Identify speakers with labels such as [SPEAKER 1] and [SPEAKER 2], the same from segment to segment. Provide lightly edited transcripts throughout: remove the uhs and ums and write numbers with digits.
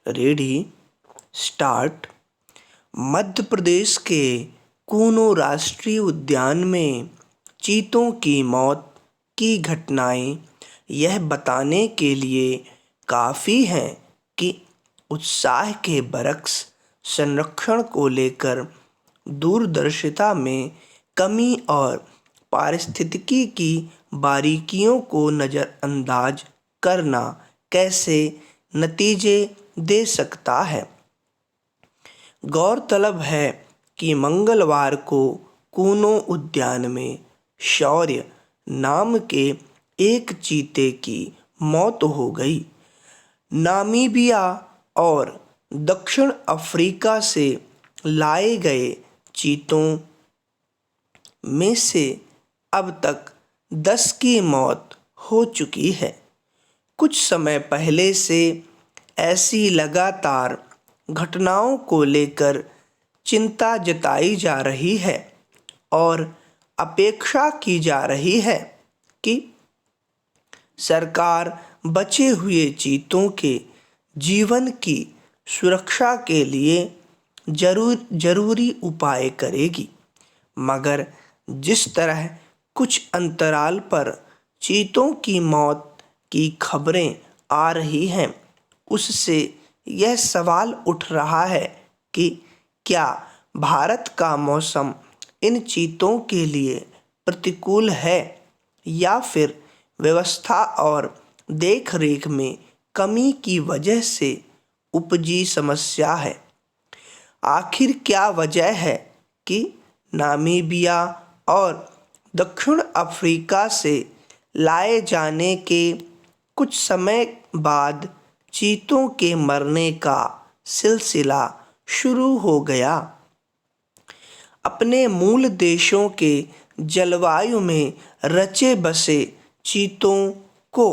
[SPEAKER 1] Ready start. Madhya Pradesh के कूनो राष्ट्रीय उद्यान में चीतों की मौत की घटनाएं यह बताने के लिए काफ़ी हैं कि उत्साह के बरक्स संरक्षण को लेकर दूरदर्शिता में कमी और पारिस्थितिकी की बारीकियों को नज़रअंदाज करना कैसे नतीजे दे सकता है। गौरतलब है कि मंगलवार को कूनो उद्यान में शौर्य नाम के एक चीते की मौत हो गई। नामीबिया और दक्षिण अफ्रीका से लाए गए चीतों में से अब तक 10 की मौत हो चुकी है। कुछ समय पहले से ऐसी लगातार घटनाओं को लेकर चिंता जताई जा रही है और अपेक्षा की जा रही है कि सरकार बचे हुए चीतों के जीवन की सुरक्षा के लिए जरूरी उपाय करेगी। मगर जिस तरह कुछ अंतराल पर चीतों की मौत की खबरें आ रही हैं, उससे यह सवाल उठ रहा है कि क्या भारत का मौसम इन चीतों के लिए प्रतिकूल है या फिर व्यवस्था और देखरेख में कमी की वजह से उपजी समस्या है। आखिर क्या वजह है कि नामीबिया और दक्षिण अफ्रीका से लाए जाने के कुछ समय बाद चीतों के मरने का सिलसिला शुरू हो गया। अपने मूल देशों के जलवायु में रचे बसे चीतों को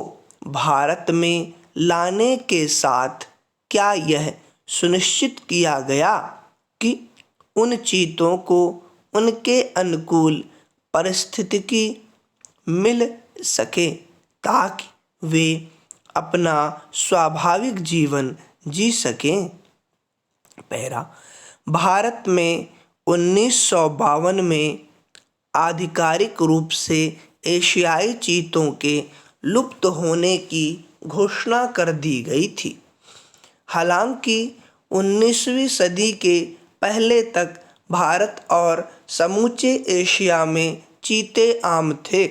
[SPEAKER 1] भारत में लाने के साथ क्या यह सुनिश्चित किया गया कि उन चीतों को उनके अनुकूल परिस्थितिकी मिल सके ताकि वे अपना स्वाभाविक जीवन जी सकें। पहला, भारत में 1952 में आधिकारिक रूप से एशियाई चीतों के लुप्त होने की घोषणा कर दी गई थी। हालांकि 19वीं सदी के पहले तक भारत और समूचे एशिया में चीते आम थे,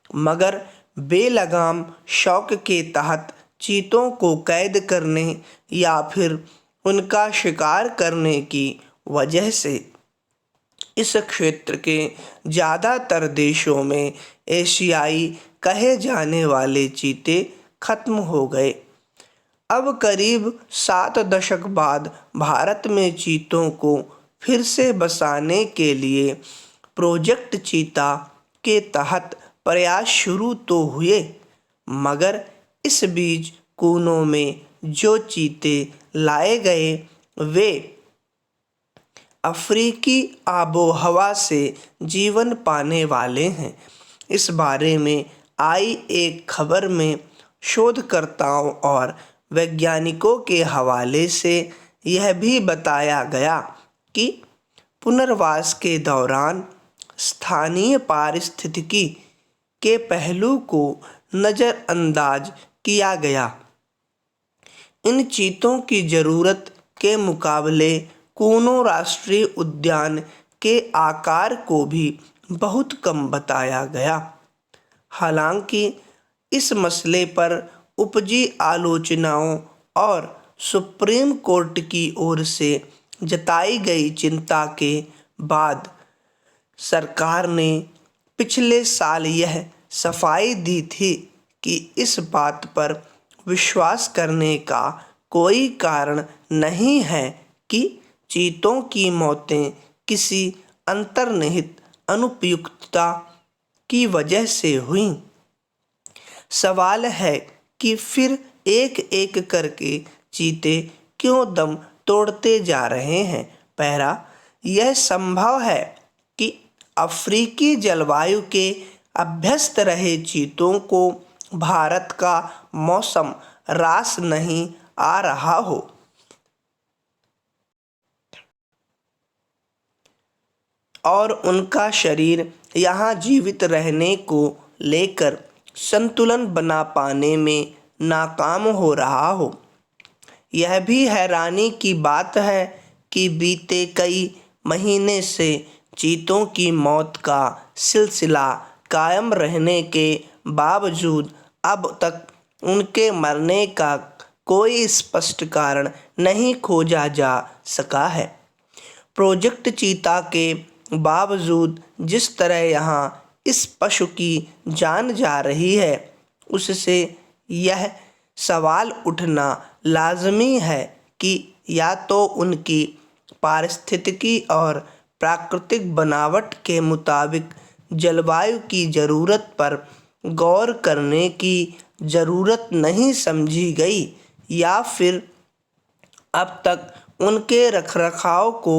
[SPEAKER 1] मगर बेलगाम शौक के तहत चीतों को कैद करने या फिर उनका शिकार करने की वजह से इस क्षेत्र के ज़्यादातर देशों में एशियाई कहे जाने वाले चीते खत्म हो गए। अब करीब 7 दशक बाद भारत में चीतों को फिर से बसाने के लिए प्रोजेक्ट चीता के तहत प्रयास शुरू तो हुए, मगर इस बीच कूनो में जो चीते लाए गए वे अफ्रीकी आबोहवा से जीवन पाने वाले हैं। इस बारे में आई एक खबर में शोधकर्ताओं और वैज्ञानिकों के हवाले से यह भी बताया गया कि पुनर्वास के दौरान स्थानीय पारिस्थितिकी के पहलू को नज़रअंदाज किया गया। इन चीतों की ज़रूरत के मुकाबले कूनो राष्ट्रीय उद्यान के आकार को भी बहुत कम बताया गया। हालांकि इस मसले पर उपजी आलोचनाओं और सुप्रीम कोर्ट की ओर से जताई गई चिंता के बाद सरकार ने पिछले साल यह सफाई दी थी कि इस बात पर विश्वास करने का कोई कारण नहीं है कि चीतों की मौतें किसी अंतर्निहित अनुपयुक्तता की वजह से हुईं। सवाल है कि फिर एक एक करके चीते क्यों दम तोड़ते जा रहे हैं। पहला, यह संभव है कि अफ्रीकी जलवायु के अभ्यस्त रहे चीतों को भारत का मौसम रास नहीं आ रहा हो। और उनका शरीर यहाँ जीवित रहने को लेकर संतुलन बना पाने में नाकाम हो रहा हो। यह भी हैरानी की बात है कि बीते कई महीने से चीतों की मौत का सिलसिला कायम रहने के बावजूद अब तक उनके मरने का कोई स्पष्ट कारण नहीं खोजा जा सका है। प्रोजेक्ट चीता के बावजूद जिस तरह यहाँ इस पशु की जान जा रही है, उससे यह सवाल उठना लाजमी है कि या तो उनकी पारिस्थितिकी और प्राकृतिक बनावट के मुताबिक जलवायु की ज़रूरत पर गौर करने की ज़रूरत नहीं समझी गई, या फिर अब तक उनके रखरखाव को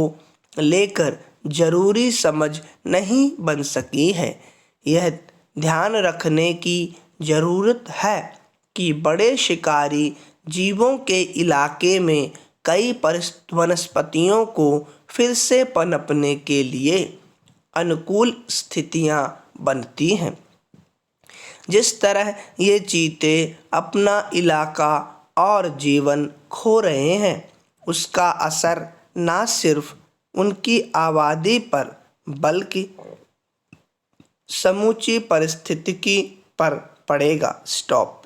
[SPEAKER 1] लेकर ज़रूरी समझ नहीं बन सकी है। यह ध्यान रखने की ज़रूरत है कि बड़े शिकारी जीवों के इलाके में कई वनस्पतियों को फिर से पनपने के लिए अनुकूल स्थितियां बनती हैं। जिस तरह ये चीते अपना इलाका और जीवन खो रहे हैं, उसका असर न सिर्फ उनकी आबादी पर बल्कि समूची पारिस्थितिकी पर पड़ेगा। स्टॉप।